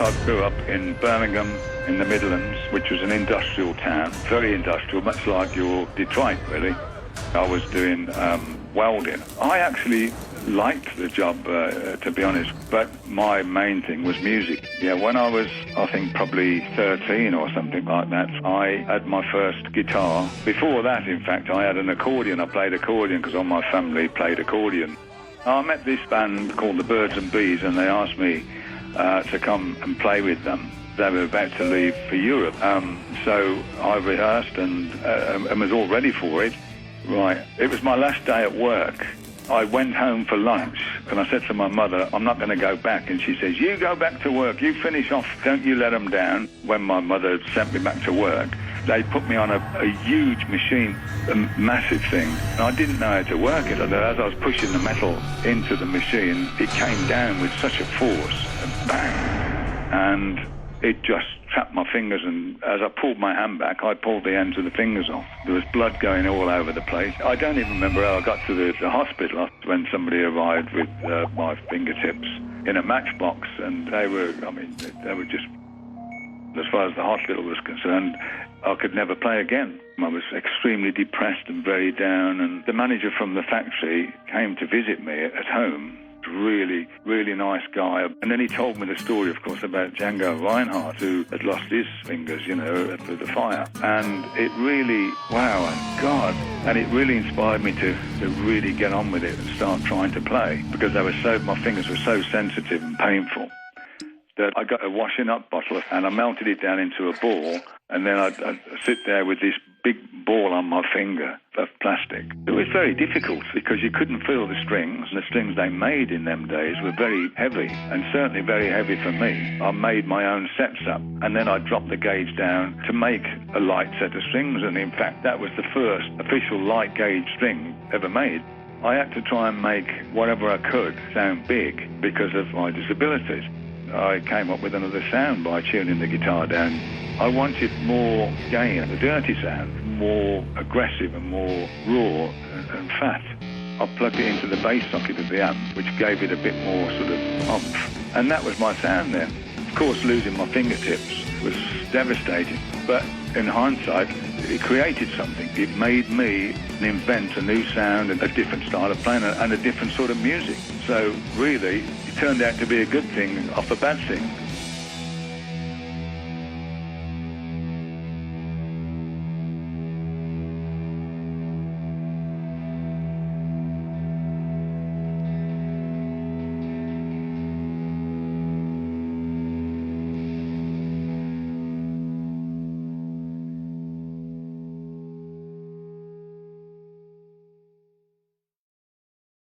I grew up in Birmingham in the Midlands, which was an industrial town, very industrial, much like your Detroit, really. I was doing welding. I actually liked the job, to be honest, but my main thing was music. Yeah, when I was, I think, probably 13 or something like that, I had my first guitar. Before that, in fact, I had an accordion. I played accordion because all my family played accordion. I met this band called the Birds and Bees, and they asked me to come and play with them. They were about to leave for Europe. So I rehearsed and was all ready for it. Right. It was my last day at work. I went home for lunch and I said to my mother, I'm not going to go back. And she says, you go back to work, you finish off, don't you let them down. When my mother sent me back to work, they put me on a huge machine, a massive thing. And I didn't know how to work it. As I was pushing the metal into the machine, it came down with such a force, and bang, and it just trapped my fingers, and as I pulled my hand back, I pulled the ends of the fingers off. There was blood going all over the place. I don't even remember how I got to the hospital when somebody arrived with my fingertips in a matchbox, and they were just, as far as the hospital was concerned, I could never play again. I was extremely depressed and very down, and the manager from the factory came to visit me at home. Really, really nice guy. And then he told me the story, of course, about Django Reinhardt, who had lost his fingers, for the fire. And it really, wow, and God, and it really inspired me to really get on with it and start trying to play, because my fingers were so sensitive and painful that I got a washing up bottle and I melted it down into a ball, and then I'd sit there with this big ball on my finger of plastic. It was very difficult because you couldn't feel the strings. The strings they made in them days were very heavy, and certainly very heavy for me. I made my own sets up, and then I dropped the gauge down to make a light set of strings, and in fact that was the first official light gauge string ever made. I had to try and make whatever I could sound big because of my disabilities. I came up with another sound by tuning the guitar down. I wanted more gain, a dirty sound, more aggressive and more raw and fat. I plugged it into the bass socket of the amp, which gave it a bit more sort of oomph. And that was my sound then. Of course, losing my fingertips was devastating, but in hindsight, it created something. It made me invent a new sound and a different style of playing and a different sort of music. So really, it turned out to be a good thing off a bad thing.